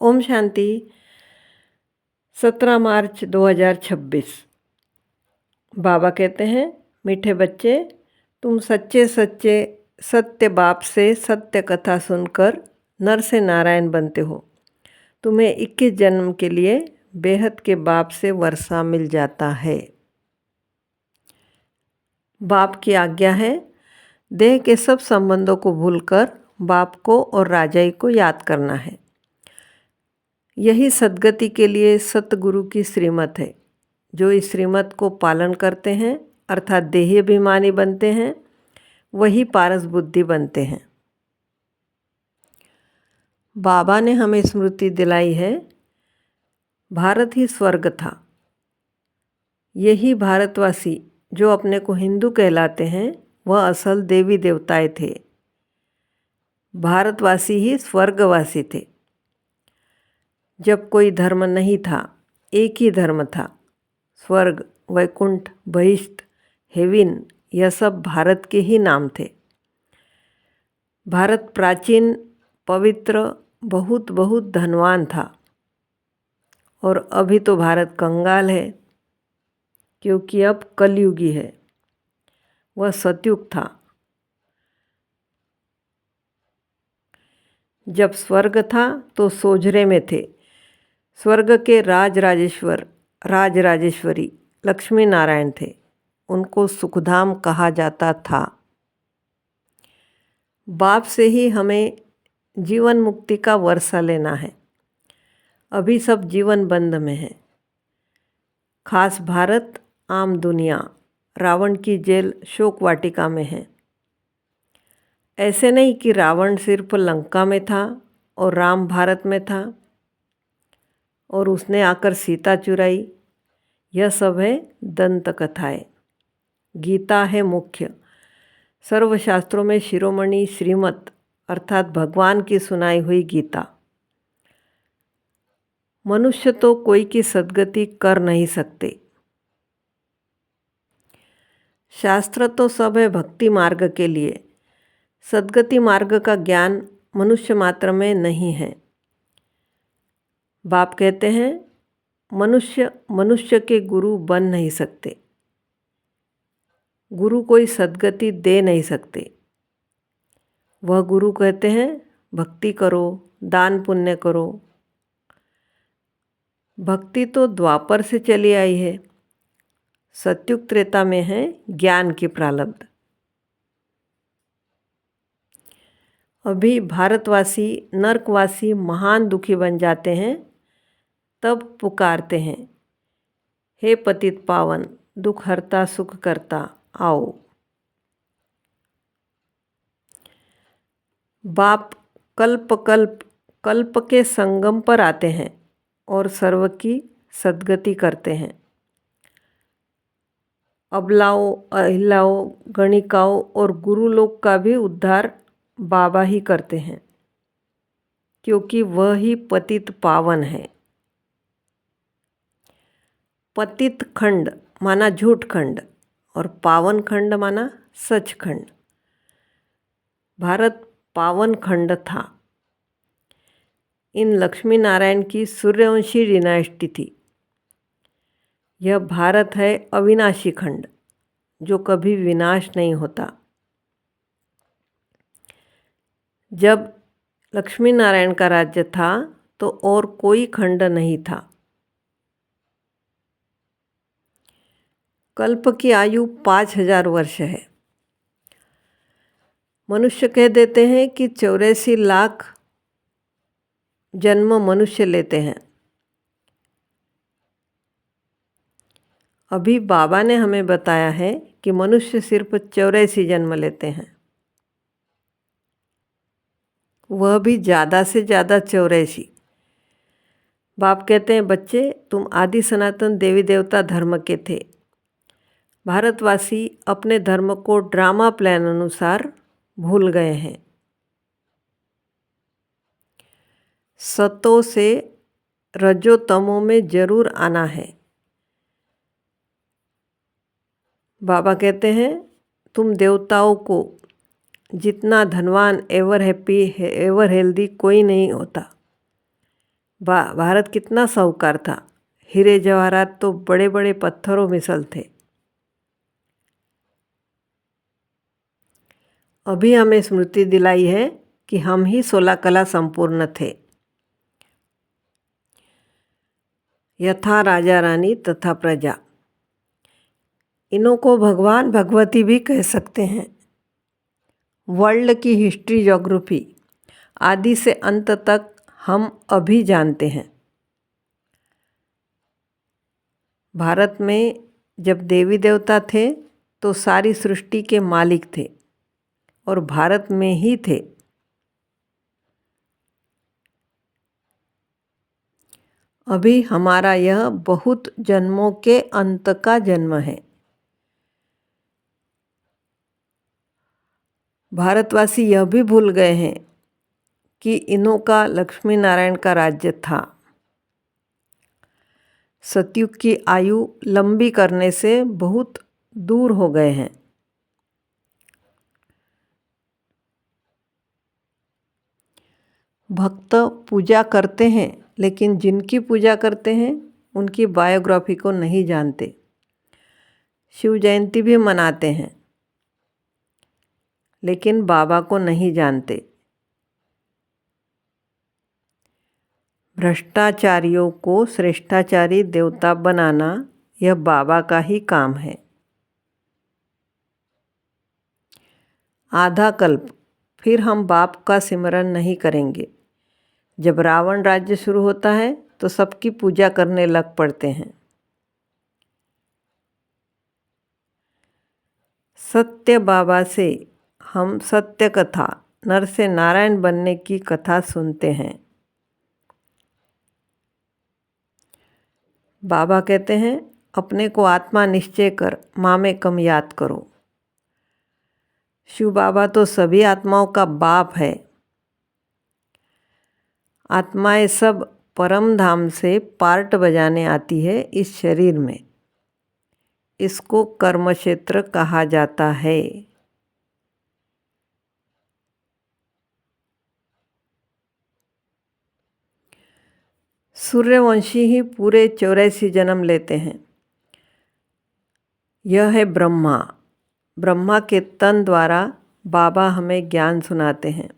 ओम शांति। 17 मार्च 2026। बाबा कहते हैं, मीठे बच्चे, तुम सच्चे सच्चे सत्य बाप से सत्य कथा सुनकर नर से नारायण बनते हो। तुम्हें 21 जन्म के लिए बेहद के बाप से वर्षा मिल जाता है। बाप की आज्ञा है, देह के सब संबंधों को भूलकर बाप को और राजाई को याद करना है। यही सद्गति के लिए सतगुरु की श्रीमत है। जो इस श्रीमत को पालन करते हैं अर्थात देही अभिमानी बनते हैं, वही पारस बुद्धि बनते हैं। बाबा ने हमें स्मृति दिलाई है, भारत ही स्वर्ग था। यही भारतवासी जो अपने को हिंदू कहलाते हैं, वह असल देवी देवताएं थे। भारतवासी ही स्वर्गवासी थे। जब कोई धर्म नहीं था, एक ही धर्म था। स्वर्ग, वैकुंठ, बहिष्ठ, हेविन, यह सब भारत के ही नाम थे। भारत प्राचीन, पवित्र, बहुत बहुत धनवान था। और अभी तो भारत कंगाल है, क्योंकि अब कलयुगी है। वह सतयुग था। जब स्वर्ग था तो सोझरे में थे। स्वर्ग के राजराजेश्वर, राजराजेश्वरी लक्ष्मी नारायण थे। उनको सुखधाम कहा जाता था। बाप से ही हमें जीवन मुक्ति का वर्षा लेना है। अभी सब जीवन बंद में है। खास भारत, आम दुनिया, रावण की जेल शोक वाटिका में है। ऐसे नहीं कि रावण सिर्फ लंका में था और राम भारत में था और उसने आकर सीता चुराई। यह सब है दंत कथाएं। गीता है मुख्य। सर्वशास्त्रों में शिरोमणि श्रीमत अर्थात भगवान की सुनाई हुई गीता। मनुष्य तो कोई की सद्गति कर नहीं सकते। शास्त्र तो सब है भक्ति मार्ग के लिए। सद्गति मार्ग का ज्ञान मनुष्य मात्र में नहीं है। बाप कहते हैं, मनुष्य मनुष्य के गुरु बन नहीं सकते। गुरु कोई सद्गति दे नहीं सकते। वह गुरु कहते हैं, भक्ति करो, दान पुण्य करो। भक्ति तो द्वापर से चली आई है। सत्युग त्रेता में है ज्ञान की प्रारब्ध। अभी भारतवासी नरकवासी महान दुखी बन जाते हैं, तब पुकारते हैं, हे पतित पावन, दुख हरता सुख करता, आओ। बाप कल्प कल्प कल्प के संगम पर आते हैं और सर्व की सद्गति करते हैं। अबलाओं, अहिलाओं, गणिकाओं और गुरुलोक का भी उद्धार बाबा ही करते हैं, क्योंकि वह ही पतित पावन है। पतित खंड माना झूठ खंड और पावन खंड माना सच खंड। भारत पावन खंड था। इन लक्ष्मी नारायण की सूर्यवंशी डिनास्टी थी। यह भारत है अविनाशी खंड, जो कभी विनाश नहीं होता। जब लक्ष्मी नारायण का राज्य था तो और कोई खंड नहीं था। कल्प की आयु 5000 वर्ष है। मनुष्य कह देते हैं कि 84 लाख जन्म मनुष्य लेते हैं। अभी बाबा ने हमें बताया है कि मनुष्य सिर्फ 84 जन्म लेते हैं, वह भी ज़्यादा से ज़्यादा 84। बाप कहते हैं, बच्चे, तुम आदि सनातन देवी देवता धर्म के थे। भारतवासी अपने धर्म को ड्रामा प्लान अनुसार भूल गए हैं। सतों से रजो तमों में जरूर आना है। बाबा कहते हैं, तुम देवताओं को जितना धनवान, एवर हैप्पी, एवर हेल्दी कोई नहीं होता। भारत कितना साहूकार था। हीरे जवाहरात तो बड़े बड़े पत्थरों मिसल थे। अभी हमें स्मृति दिलाई है कि हम ही 16 कला संपूर्ण थे। यथा राजा रानी तथा प्रजा, इन्हों को भगवान भगवती भी कह सकते हैं। वर्ल्ड की हिस्ट्री ज्योग्राफी आदि से अंत तक हम अभी जानते हैं। भारत में जब देवी देवता थे तो सारी सृष्टि के मालिक थे और भारत में ही थे। अभी हमारा यह बहुत जन्मों के अंत का जन्म है। भारतवासी यह भी भूल गए हैं कि इन्हों का लक्ष्मी नारायण का राज्य था। सतयुग की आयु लंबी करने से बहुत दूर हो गए हैं। भक्त पूजा करते हैं, लेकिन जिनकी पूजा करते हैं उनकी बायोग्राफी को नहीं जानते। शिव जयंती भी मनाते हैं, लेकिन बाबा को नहीं जानते। भ्रष्टाचारियों को श्रेष्ठाचारी देवता बनाना यह बाबा का ही काम है। आधा कल्प फिर हम बाप का सिमरन नहीं करेंगे। जब रावण राज्य शुरू होता है तो सबकी पूजा करने लग पड़ते हैं। सत्य बाबा से हम सत्य कथा, नर से नारायण बनने की कथा सुनते हैं। बाबा कहते हैं, अपने को आत्मा निश्चय कर माँ कम याद करो। शिव बाबा तो सभी आत्माओं का बाप है। आत्माएं सब परम धाम से पार्ट बजाने आती है इस शरीर में। इसको कर्म क्षेत्र कहा जाता है। सूर्यवंशी ही पूरे 84 जन्म लेते हैं। यह है ब्रह्मा। ब्रह्मा के तन द्वारा बाबा हमें ज्ञान सुनाते हैं।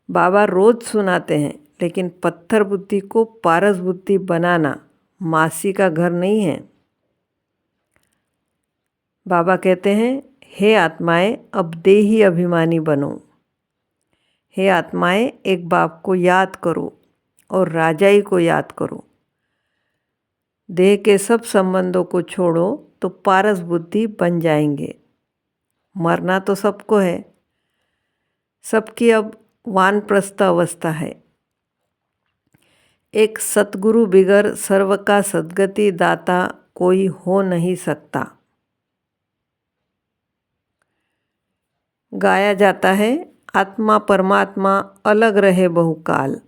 बाबा रोज सुनाते हैं, लेकिन पत्थर बुद्धि को पारस बुद्धि बनाना मासी का घर नहीं है। बाबा कहते हैं, हे आत्माएं अब देही अभिमानी बनो। हे आत्माएं एक बाप को याद करो और राजाई को याद करो। देह के सब संबंधों को छोड़ो तो पारस बुद्धि बन जाएंगे। मरना तो सबको है। सबकी अब वानप्रस्थ अवस्था है। एक सतगुरु बिगर सर्व का सद्गति दाता कोई हो नहीं सकता। गाया जाता है, आत्मा परमात्मा अलग रहे बहुकाल।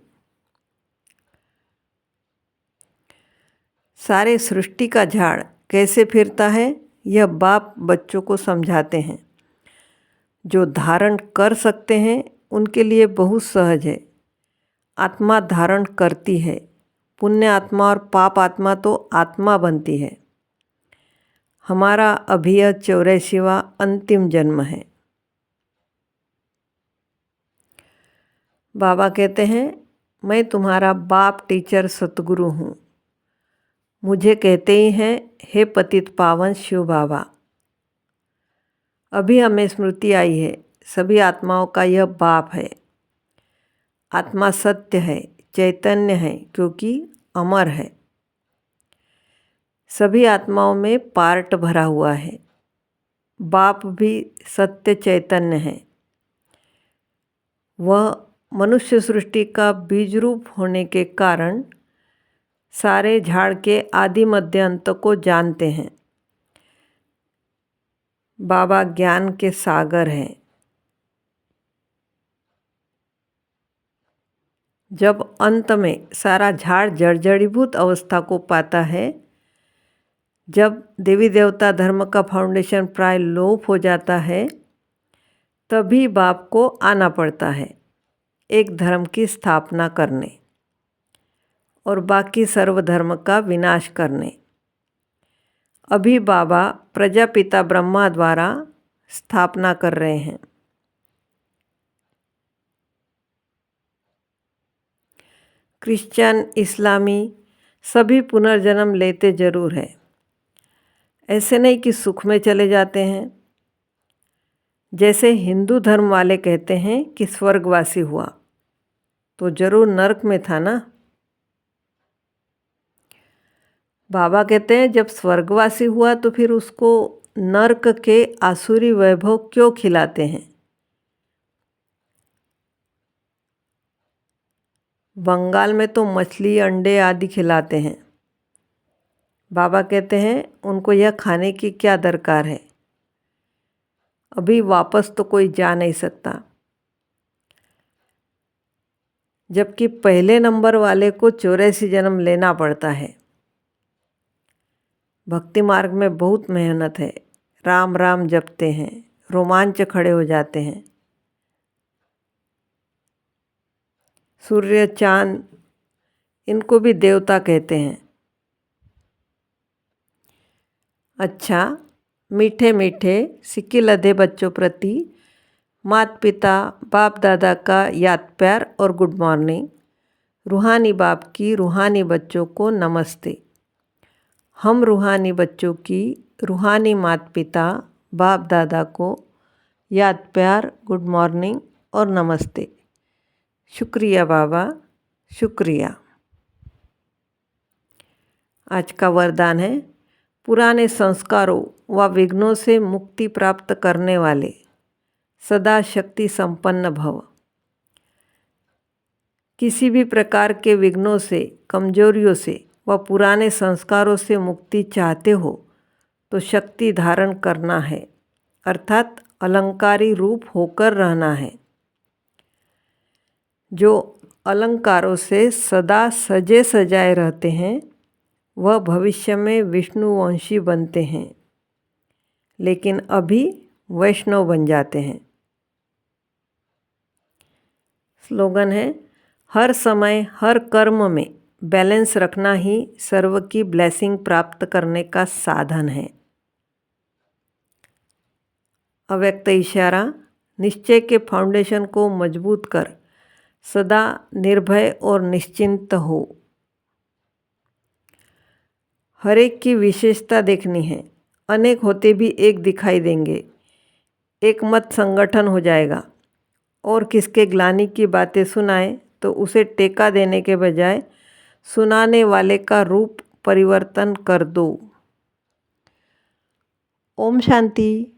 सारे सृष्टि का झाड़ कैसे फिरता है यह बाप बच्चों को समझाते हैं। जो धारण कर सकते हैं उनके लिए बहुत सहज है। आत्मा धारण करती है। पुण्य आत्मा और पाप आत्मा तो आत्मा बनती है। हमारा अभी यह 84वां अंतिम जन्म है। बाबा कहते हैं, मैं तुम्हारा बाप टीचर सतगुरु हूँ। मुझे कहते ही हैं, हे पतित पावन शिव बाबा। अभी हमें स्मृति आई है, सभी आत्माओं का यह बाप है। आत्मा सत्य है, चैतन्य है, क्योंकि अमर है। सभी आत्माओं में पार्ट भरा हुआ है। बाप भी सत्य चैतन्य है। वह मनुष्य सृष्टि का बीज रूप होने के कारण सारे झाड़ के आदि मध्य अंत को जानते हैं। बाबा ज्ञान के सागर हैं। जब अंत में सारा झाड़ जर्जरीभूत अवस्था को पाता है, जब देवी देवता धर्म का फाउंडेशन प्राय लोप हो जाता है, तभी बाप को आना पड़ता है एक धर्म की स्थापना करने। और बाकी सर्वधर्म का विनाश करने। अभी बाबा प्रजापिता ब्रह्मा द्वारा स्थापना कर रहे हैं। क्रिश्चियन, इस्लामी सभी पुनर्जन्म लेते जरूर है। ऐसे नहीं कि सुख में चले जाते हैं। जैसे हिंदू धर्म वाले कहते हैं कि स्वर्गवासी हुआ तो जरूर नरक में था ना। बाबा कहते हैं जब स्वर्गवासी हुआ तो फिर उसको नरक के आसुरी वैभव क्यों खिलाते हैं। बंगाल में तो मछली, अंडे आदि खिलाते हैं। बाबा कहते हैं उनको यह खाने की क्या दरकार है, अभी वापस तो कोई जा नहीं सकता। जबकि पहले नंबर वाले को 84 जन्म लेना पड़ता है। भक्ति मार्ग में बहुत मेहनत है। राम राम जपते हैं, रोमांच खड़े हो जाते हैं। सूर्य, चांद इनको भी देवता कहते हैं। अच्छा, मीठे मीठे सिक्के लदे बच्चों प्रति माता पिता बाप दादा का याद प्यार और गुड मॉर्निंग। रूहानी बाप की रूहानी बच्चों को नमस्ते। हम रूहानी बच्चों की रूहानी माता पिता बाप दादा को याद प्यार, गुड मॉर्निंग और नमस्ते। शुक्रिया बाबा, शुक्रिया। आज का वरदान है, पुराने संस्कारों व विघ्नों से मुक्ति प्राप्त करने वाले सदा शक्ति संपन्न भव। किसी भी प्रकार के विघ्नों से, कमजोरियों से व पुराने संस्कारों से मुक्ति चाहते हो तो शक्ति धारण करना है, अर्थात अलंकारी रूप होकर रहना है। जो अलंकारों से सदा सजे सजाए रहते हैं वह भविष्य में विष्णुवंशी बनते हैं, लेकिन अभी वैष्णव बन जाते हैं। स्लोगन है, हर समय हर कर्म में बैलेंस रखना ही सर्व की ब्लेसिंग प्राप्त करने का साधन है। अव्यक्त इशारा, निश्चय के फाउंडेशन को मजबूत कर सदा निर्भय और निश्चिंत हो। हर एक की विशेषता देखनी है, अनेक होते भी एक दिखाई देंगे। एक मत संगठन हो जाएगा और किसके ग्लानि की बातें सुनाए तो उसे टेका देने के बजाय सुनाने वाले का रूप परिवर्तन कर दो। ओम शांति।